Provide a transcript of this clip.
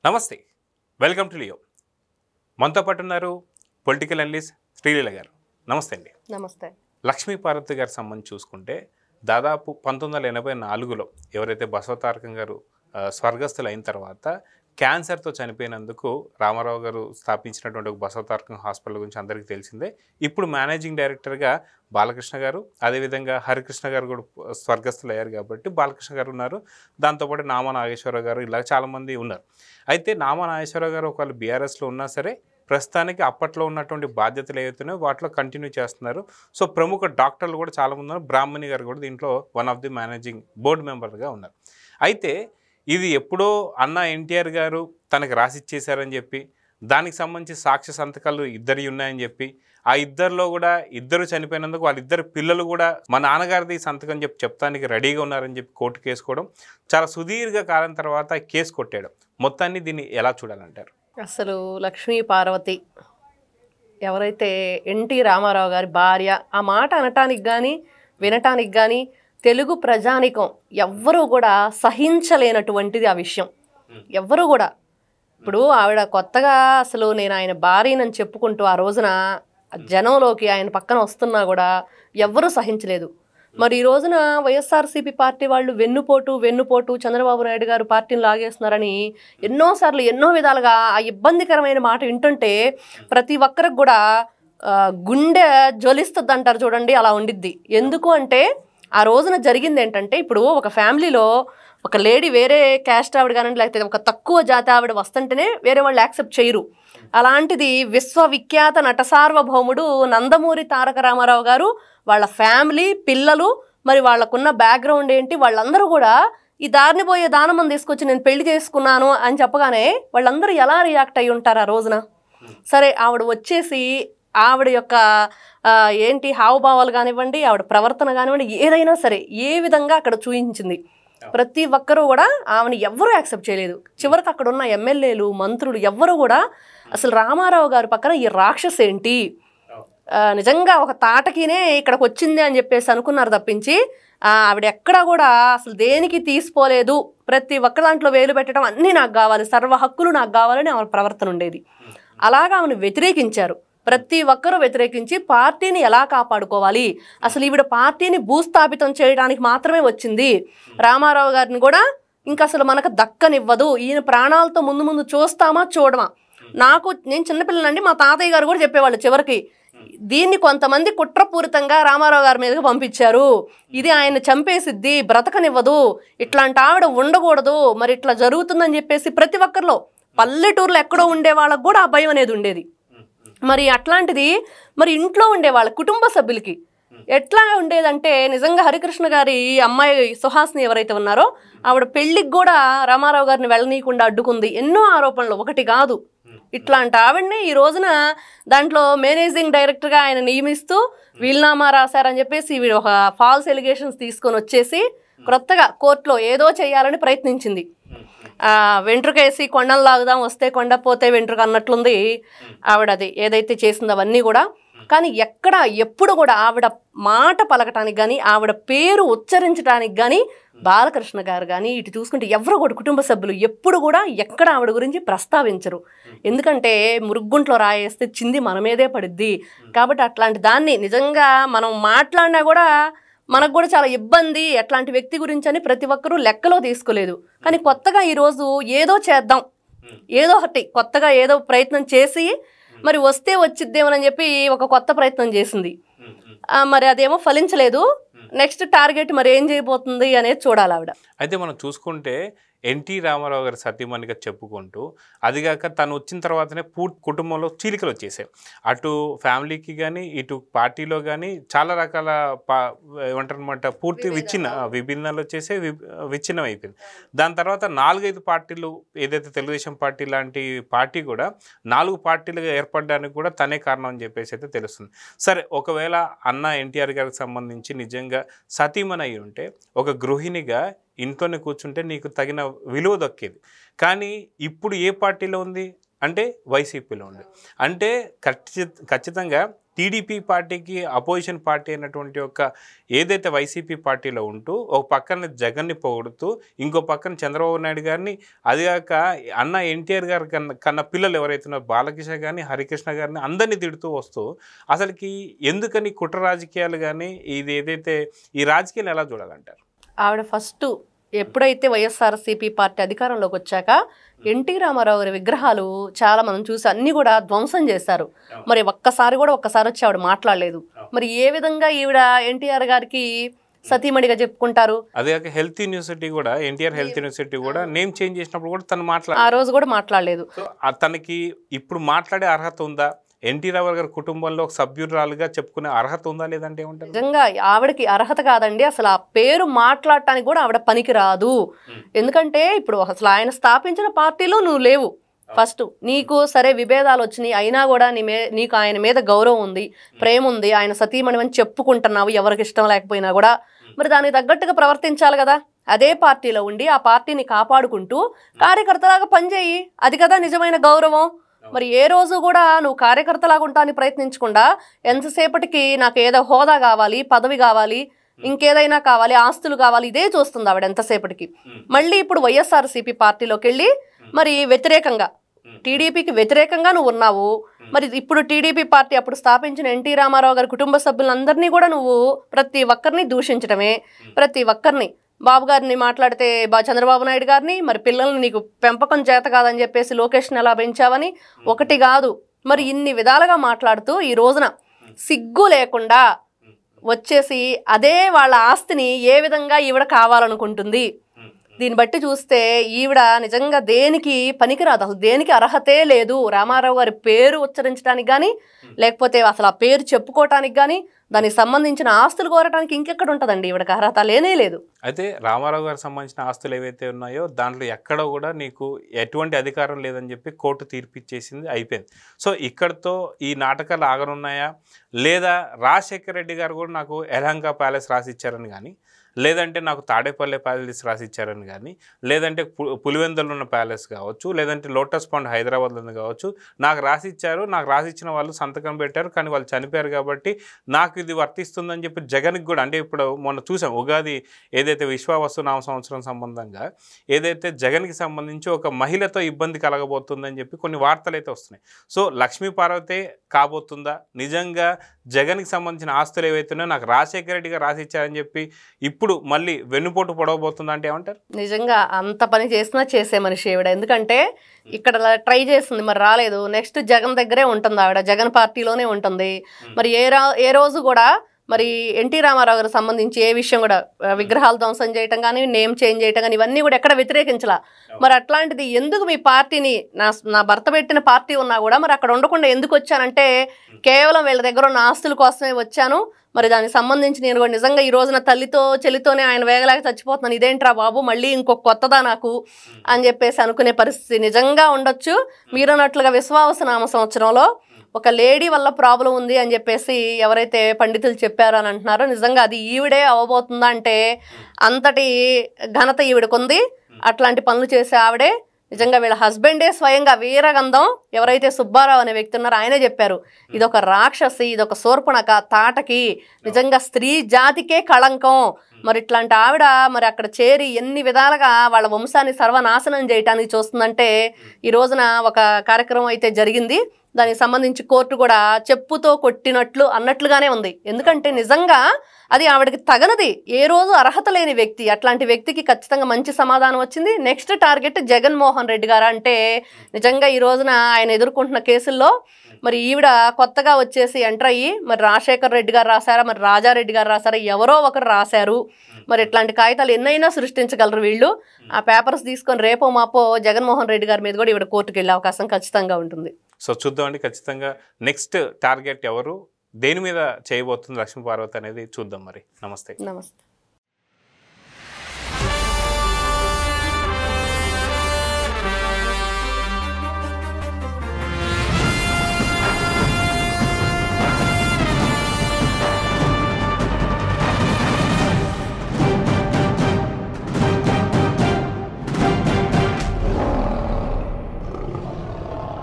నమస్తే, welcome to Leo. మనతో పాటు ఉన్నారు పొలిటికల్ అనలిస్ట్ శ్రీలీల గారు. నమస్తే అండి. నమస్తే. లక్ష్మీ పార్వతి గారి సంబంధించి చూసుకుంటే దాదాపు 1984లో ఎవరైతే బసవతారకం గారు స్వర్గస్థులు అయిన తర్వాత క్యాన్సర్తో చనిపోయినందుకు రామారావు గారు స్థాపించినటువంటి ఒక బసవతారకం హాస్పిటల్ గురించి అందరికీ తెలిసిందే. ఇప్పుడు మేనేజింగ్ డైరెక్టర్గా బాలకృష్ణ గారు, అదేవిధంగా హరికృష్ణ గారు కూడా స్వర్గస్థులు అయ్యారు కాబట్టి బాలకృష్ణ గారు ఉన్నారు. దాంతోపాటు నామా నాగేశ్వరరావు గారు, ఇలా చాలామంది ఉన్నారు. అయితే నామా నాగేశ్వరరావు గారు ఒకవేళ బీఆర్ఎస్లో ఉన్నా సరే ప్రస్తుతానికి అప్పట్లో ఉన్నటువంటి బాధ్యతలు ఏవైతున్నాయో వాటిలో కంటిన్యూ చేస్తున్నారు. సో ప్రముఖ డాక్టర్లు కూడా చాలామంది ఉన్నారు. బ్రాహ్మణి గారు కూడా దీంట్లో one of the managing board మెంబర్గా ఉన్నారు. అయితే ఇది ఎప్పుడో అన్న ఎన్టీఆర్ గారు తనకు రాసిచ్చేశారని చెప్పి, దానికి సంబంధించి సాక్ష్య సంతకాలు ఇద్దరి ఉన్నాయని చెప్పి, ఆ ఇద్దరిలో కూడా ఇద్దరు చనిపోయినందుకు వాళ్ళిద్దరు పిల్లలు కూడా మా నాన్నగారిది సంతకం చెప్తానికి రెడీగా ఉన్నారని చెప్పి కోర్టు కేసుకోవడం, చాలా సుదీర్ఘ కాలం తర్వాత కేసు కొట్టేయడం, మొత్తాన్ని దీన్ని ఎలా చూడాలంటారు? అసలు లక్ష్మీ పార్వతి ఎవరైతే ఎన్టీ రామారావు గారి భార్య, ఆ మాట అనటానికి కానీ వినటానికి కానీ తెలుగు ప్రజానికం ఎవ్వరూ కూడా సహించలేనటువంటిది ఆ విషయం. ఎవ్వరూ కూడా ఇప్పుడు ఆవిడ కొత్తగా అసలు నేను ఆయన భార్యనని చెప్పుకుంటూ ఆ రోజున జనంలోకి ఆయన పక్కన వస్తున్నా కూడా ఎవ్వరూ సహించలేదు. మరి ఈ రోజున వైఎస్ఆర్సీపీ పార్టీ వాళ్ళు వెన్నుపోటు చంద్రబాబు నాయుడు గారు పార్టీని లాగేస్తున్నారని ఎన్నోసార్లు ఎన్నో విధాలుగా ఆ ఇబ్బందికరమైన మాట వింటుంటే ప్రతి ఒక్కరికి కూడా గుండె జ్వలిస్తుంది అంటారు చూడండి, అలా ఉండిద్ది. ఎందుకు అంటే ఆ రోజున జరిగింది ఏంటంటే, ఇప్పుడు ఒక ఫ్యామిలీలో ఒక లేడీ వేరే క్యాస్ట్ ఆవిడ కానివ్వండి, లేకపోతే ఒక తక్కువ జాతి ఆవిడ వస్తుంటేనే వేరే వాళ్ళు యాక్సెప్ట్ చేయరు. అలాంటిది విశ్వవిఖ్యాత నట సార్వభౌముడు నందమూరి తారక రామారావు గారు, వాళ్ళ ఫ్యామిలీ, పిల్లలు, మరి వాళ్ళకున్న బ్యాక్గ్రౌండ్ ఏంటి, వాళ్ళందరూ కూడా ఈ దారిని పోయే దానమని తీసుకొచ్చి నేను పెళ్లి చేసుకున్నాను అని చెప్పగానే వాళ్ళందరూ ఎలా రియాక్ట్ అయ్యి ఉంటారు ఆ రోజున? సరే, ఆవిడ వచ్చేసి ఆవిడ యొక్క ఏంటి హావభావాలు కానివ్వండి, ఆవిడ ప్రవర్తన కానివ్వండి, ఏదైనా సరే ఏ విధంగా అక్కడ చూపించింది. ప్రతి ఒక్కరూ కూడా ఆమెను ఎవ్వరూ యాక్సెప్ట్ చేయలేదు. చివరికి అక్కడ ఉన్న ఎమ్మెల్యేలు, మంత్రులు ఎవ్వరూ కూడా అసలు రామారావు గారి పక్కన ఈ రాక్షస్ ఏంటి, నిజంగా ఒక తాటకినే ఇక్కడికి వచ్చింది అని చెప్పేసి అనుకున్నారు తప్పించి ఆవిడ ఎక్కడా కూడా అసలు దేనికి తీసుకోలేదు. ప్రతి ఒక్క దాంట్లో వేలు పెట్టడం, అన్నీ నాకు కావాలి, సర్వ హక్కులు నాకు కావాలని ఆమె ప్రవర్తన ఉండేది. అలాగా ఆమెను వ్యతిరేకించారు. ప్రతి ఒక్కరూ వ్యతిరేకించి పార్టీని ఎలా కాపాడుకోవాలి, అసలు ఈవిడ పార్టీని భూస్థాపితం చేయడానికి మాత్రమే వచ్చింది, రామారావు గారిని కూడా ఇంకా అసలు మనకు దక్కనివ్వదు, ఈయన ప్రాణాలతో ముందు చూస్తామా చూడమా. నేను చిన్నపిల్లలండి, మా తాతయ్య గారు కూడా చెప్పేవాళ్ళు చివరికి, దీన్ని కొంతమంది కుట్రపూరితంగా రామారావు గారి మీదకి పంపించారు, ఇది ఆయన చంపేసిద్ది, బ్రతకనివ్వదు, ఇట్లాంటి ఆవిడ ఉండకూడదు, మరి ఇట్లా జరుగుతుందని చెప్పేసి ప్రతి ఒక్కరిలో, పల్లెటూరులో ఎక్కడో ఉండే వాళ్ళకు కూడా ఆ భయం అనేది ఉండేది. మరి అట్లాంటిది మరి ఇంట్లో ఉండే వాళ్ళ కుటుంబ సభ్యులకి ఎట్లా ఉండేదంటే, నిజంగా హరికృష్ణ గారి అమ్మాయి సుహాస్ని ఎవరైతే ఉన్నారో ఆవిడ పెళ్లికి కూడా రామారావు గారిని వెళ్ళనీయకుండా అడ్డుకుంది. ఎన్నో ఆరోపణలు, ఒకటి కాదు. ఇట్లాంటి ఆవిడని ఈ రోజున దాంట్లో మేనేజింగ్ డైరెక్టర్గా ఆయన నియమిస్తూ వీలునామా రాశారని చెప్పేసి వీడు ఒక ఫాల్స్ ఎలిగేషన్స్ తీసుకొని వచ్చేసి కొత్తగా కోర్టులో ఏదో చేయాలని ప్రయత్నించింది. వెంట్రుకేసి కొండలు లాగుదాం, వస్తే కొండ పోతే వెంట్రుక అన్నట్లుంది ఆవిడ అది ఏదైతే చేసిందో అవన్నీ కూడా. కానీ ఎక్కడ ఎప్పుడు కూడా ఆవిడ మాట పలకటానికి కానీ, ఆవిడ పేరు ఉచ్చరించడానికి కానీ బాలకృష్ణ గారు కానీ ఇటు చూసుకుంటే ఎవరు కూడా కుటుంబ సభ్యులు ఎప్పుడు కూడా ఎక్కడ ఆవిడ గురించి ప్రస్తావించరు. ఎందుకంటే మురుగుంట్లో రాయేస్తే చింది మన మీదే పడిద్ది. కాబట్టి అట్లాంటి దాన్ని నిజంగా మనం మాట్లాడినా కూడా మనకు కూడా చాలా ఇబ్బంది అట్లాంటి వ్యక్తి గురించి అని ప్రతి ఒక్కరూ లెక్కలో తీసుకోలేదు. కానీ కొత్తగా ఈరోజు ఏదో చేద్దాం, ఏదో ఒకటి కొత్తగా ఏదో ప్రయత్నం చేసి మరి వస్తే వచ్చిద్దేమని చెప్పి ఒక కొత్త ప్రయత్నం చేసింది. మరి అదేమో ఫలించలేదు. నెక్స్ట్ టార్గెట్ మరి ఏం చేయబోతుంది అనేది చూడాలి ఆవిడ. అయితే మనం చూసుకుంటే ఎన్టీ రామారావు గారి సతీమణిగా చెప్పుకుంటూ, అదిగాక తను వచ్చిన తర్వాతనే పూర్తి కుటుంబంలో చీలికలు వచ్చేసాయి. అటు ఫ్యామిలీకి కానీ ఇటు పార్టీలో కానీ చాలా రకాల ఏమంటారనమాట పూర్తి విభిన్నాలు వచ్చేసి విచ్ఛిన్నం అయిపోయింది. దాని తర్వాత 4-5 పార్టీలు, ఏదైతే తెలుగుదేశం పార్టీ లాంటి పార్టీ కూడా 4 పార్టీలుగా ఏర్పడడానికి కూడా తనే కారణం అని చెప్పేసి అయితే తెలుస్తుంది. సరే, ఒకవేళ అన్న ఎన్టీఆర్ గారికి సంబంధించి నిజంగా సతీమణి అయి ఉంటే ఒక గృహిణిగా ఇంట్లోనే కూర్చుంటే నీకు తగిన విలువ దక్కేది. కానీ ఇప్పుడు ఏ పార్టీలో ఉంది అంటే వైసీపీలో ఉంది. అంటే ఖచ్చితంగా టీడీపీ పార్టీకి అపోజిషన్ పార్టీ అయినటువంటి ఒక ఏదైతే వైసీపీ పార్టీలో ఉంటూ ఒక పక్కన జగన్ని పొగుడుతూ ఇంకో పక్కన చంద్రబాబు నాయుడు గారిని, అదిగాక అన్న ఎన్టీఆర్ గారి కన్న పిల్లలు ఎవరైతే ఉన్నారో బాలకృష్ణ గారిని, హరికృష్ణ గారిని అందరినీ తిడుతూ వస్తూ అసలుకి ఎందుకని కుట్ర రాజకీయాలు కానీ ఇది ఏదైతే ఈ రాజకీయాలు ఎలా చూడాలంటారు? ఆవిడ ఫస్ట్ ఎప్పుడైతే వైఎస్ఆర్సీపీ పార్టీ అధికారంలోకి వచ్చాక ఎన్టీ రామారావు గారి విగ్రహాలు చాలా మనం చూసి అన్ని కూడా ధ్వంసం చేశారు. మరి ఒక్కసారి వచ్చి ఆవిడ మాట్లాడలేదు. మరి ఏ విధంగా ఈవిడ ఎన్టీఆర్ గారికి సతీమణిగా చెప్పుకుంటారు? అదే హెల్త్ యూనివర్సిటీ కూడా, ఎన్టీఆర్ హెల్త్ యూనివర్సిటీ కూడా నేమ్ చేంజ్ చేసినప్పుడు కూడా తను ఆ రోజు కూడా మాట్లాడలేదు. తనకి ఇప్పుడు మాట్లాడే అర్హత ఉందా? ఎన్టీ రామారావు గారి కుటుంబంలో ఒక సభ్యురాలుగా చెప్పుకునే అర్హత ఉందా లేదంటే ఏమంటారు? నిజంగా ఆవిడకి అర్హత కాదండి, అసలు ఆ పేరు మాట్లాడటానికి కూడా ఆవిడ పనికి రాదు. ఎందుకంటే ఇప్పుడు అసలు ఆయన స్థాపించిన పార్టీలో నువ్వు లేవు. ఫస్ట్ నీకు సరే విభేదాలు వచ్చినాయి, అయినా కూడా నీకు ఆయన మీద గౌరవం ఉంది, ప్రేమ ఉంది, ఆయన సతీమణి అని చెప్పుకుంటున్నావు ఎవరికి ఇష్టం లేకపోయినా కూడా. మరి దానికి తగ్గట్టుగా ప్రవర్తించాలి కదా. అదే పార్టీలో ఉండి ఆ పార్టీని కాపాడుకుంటూ కార్యకర్తలాగా పనిచేయి, అది కదా నిజమైన గౌరవం. మరి ఏ రోజు కూడా నువ్వు కార్యకర్తలాగా ఉంటానికి ప్రయత్నించకుండా ఎంతసేపటికి నాకు ఏదో హోదా కావాలి, పదవి కావాలి, ఇంకేదైనా కావాలి, ఆస్తులు కావాలి, ఇదే చూస్తుంది ఆవిడ ఎంతసేపటికి. మళ్ళీ ఇప్పుడు వైఎస్ఆర్సీపీ పార్టీలోకి వెళ్ళి మరి వ్యతిరేకంగా టీడీపీకి వ్యతిరేకంగా నువ్వు ఉన్నావు. మరి ఇప్పుడు టీడీపీ పార్టీ అప్పుడు స్థాపించిన ఎన్టీ రామారావు గారి కుటుంబ సభ్యులందరినీ కూడా నువ్వు ప్రతి ఒక్కరిని దూషించడమే. ప్రతి ఒక్కరిని బాబు గారిని మాట్లాడితే చంద్రబాబు నాయుడు గారిని, మరి పిల్లల్ని నీకు పెంపకం చేత కాదని చెప్పేసి లోకేష్ని ఎలా పెంచావని ఒకటి కాదు, మరి ఇన్ని విధాలుగా మాట్లాడుతూ ఈ రోజున సిగ్గు లేకుండా వచ్చేసి అదే వాళ్ళ ఆస్తిని ఏ విధంగా ఈవిడ కావాలనుకుంటుంది. దీన్ని బట్టి చూస్తే ఈవిడ నిజంగా దేనికి పనికిరాదు, అసలు దేనికి అర్హతే లేదు. రామారావు గారి పేరు ఉచ్చరించడానికి కానీ, లేకపోతే అసలు ఆ పేరు చెప్పుకోవటానికి కానీ, దానికి సంబంధించిన ఆస్తులు కోరటానికి ఇంకెక్కడ ఉంటుందండి ఈవిడకి అర్హత లేనే లేదు. అయితే రామారావు గారికి సంబంధించిన ఆస్తులు ఏవైతే ఉన్నాయో దాంట్లో ఎక్కడ కూడా నీకు ఎటువంటి అధికారం లేదని చెప్పి కోర్టు తీర్పు ఇచ్చేసింది, అయిపోయింది. సో ఇక్కడతో ఈ నాటకాలు ఆగనున్నాయా? లేదా రాజశేఖర రెడ్డి గారు కూడా నాకు యలహంక ప్యాలెస్ రాసిచ్చారని కానీ, లేదంటే నాకు తాడేపల్లి ప్యాలెస్ రాసిచ్చారని కానీ, లేదంటే పులివెందులో ఉన్న ప్యాలెస్ కావచ్చు, లేదంటే లోటస్ పాండ్ హైదరాబాద్లో ఉంది కావచ్చు, నాకు రాసిచ్చారు, నాకు రాసిచ్చిన వాళ్ళు సంతకం పెట్టారు, కానీ వాళ్ళు చనిపోయారు కాబట్టి నాకు ఇది వర్తిస్తుందని చెప్పి జగన్కి కూడా, అంటే ఇప్పుడు మొన్న చూసాం ఉగాది ఏదైతే విశ్వావసు నామ సంవత్సరం సంబంధంగా ఏదైతే జగన్కి సంబంధించి ఒక మహిళతో ఇబ్బంది కలగబోతుందని చెప్పి కొన్ని వార్తలు అయితే వస్తున్నాయి. సో లక్ష్మీ పార్వతే కాబోతుందా? నిజంగా జగన్కి సంబంధించిన ఆస్తులు ఏవైతున్నాయో నాకు రాజశేఖర రెడ్డి గారు రాసిచ్చారని చెప్పి ఇప్పుడు మళ్ళీ వెన్నుపోటు పొడవబోతుందా అంటే ఏమంటారు? నిజంగా అంత పని చేసినా చేసే మనిషి ఆవిడ. ఎందుకంటే ఇక్కడ ట్రై చేస్తుంది, మరి రాలేదు. నెక్స్ట్ జగన్ దగ్గరే ఉంటుంది ఆవిడ, జగన్ పార్టీలోనే ఉంటుంది. మరి ఏ రోజు కూడా మరి ఎన్టీ రామారావు గారికి సంబంధించి ఏ విషయం కూడా విగ్రహాలు ధ్వంసం చేయటం కానీ, నేమ్ చేంజ్ చేయటం కానీ, ఇవన్నీ కూడా ఎక్కడ వ్యతిరేకించలా. మరి అట్లాంటిది ఎందుకు మీ పార్టీని, నా భర్త పెట్టిన పార్టీ ఉన్నా కూడా మరి అక్కడ ఉండకుండా ఎందుకు వచ్చానంటే కేవలం వీళ్ళ దగ్గర ఉన్న ఆస్తుల కోసమే వచ్చాను. మరి దానికి సంబంధించి నేను కూడా నిజంగా ఈ రోజున తల్లితో చెల్లితోనే ఆయన వేగలేక చచ్చిపోతున్నాను, ఇదేంట్రా బాబు మళ్ళీ ఇంకొక కొత్తదా నాకు అని చెప్పేసి అనుకునే పరిస్థితి నిజంగా ఉండొచ్చు. మీరన్నట్లుగా విశ్వావసనామ సంవత్సరంలో ఒక లేడీ వల్ల ప్రాబ్లం ఉంది అని చెప్పేసి ఎవరైతే పండితులు చెప్పారో అని అంటున్నారో, నిజంగా అది ఈవిడే అవ్వబోతుందా అంటే అంతటి ఘనత ఈవిడకుంది. అట్లాంటి పనులు చేసే ఆవిడే. నిజంగా వీళ్ళ హస్బెండే స్వయంగా వీరగంధం ఎవరైతే సుబ్బారావు అనే వ్యక్తి ఉన్నారో ఆయనే చెప్పారు, ఇదొక రాక్షసి, ఇదొక శూర్పణఖ, తాటకి, నిజంగా స్త్రీ జాతికే కళంకం. మరి ఇట్లాంటి ఆవిడ మరి అక్కడ చేరి ఎన్ని విధాలుగా వాళ్ళ వంశాన్ని సర్వనాశనం చేయటానికి చూస్తుందంటే ఈ రోజున ఒక కార్యక్రమం అయితే జరిగింది. దానికి సంబంధించి కోర్టు కూడా చెప్పుతో కొట్టినట్లు అన్నట్లుగానే ఉంది. ఎందుకంటే నిజంగా అది ఆవిడకి తగనది. ఏ రోజు అర్హత లేని వ్యక్తి, అట్లాంటి వ్యక్తికి ఖచ్చితంగా మంచి సమాధానం వచ్చింది. నెక్స్ట్ టార్గెట్ జగన్మోహన్ రెడ్డి గారు. అంటే నిజంగా ఈ రోజున ఆయన ఎదుర్కొంటున్న కేసుల్లో మరి ఈవిడ కొత్తగా వచ్చేసి ఎంటర్ అయ్యి మరి రాజశేఖర్ రెడ్డి గారు రాశారా, మరి రాజారెడ్డి గారు రాశారా, ఎవరో ఒకరు రాశారు. మరి ఇట్లాంటి కాగితాలు ఎన్నైనా సృష్టించగలరు వీళ్ళు. ఆ పేపర్స్ తీసుకొని రేపో మాపో జగన్మోహన్ రెడ్డి గారి మీద కూడా ఈవిడ కోర్టుకు వెళ్ళే అవకాశం ఖచ్చితంగా ఉంటుంది. సో చూద్దామండి, ఖచ్చితంగా నెక్స్ట్ టార్గెట్ ఎవరు, దేని మీద చేయబోతుంది లక్ష్మీ పార్వతి అనేది చూద్దాం. మరి నమస్తే. నమస్తే.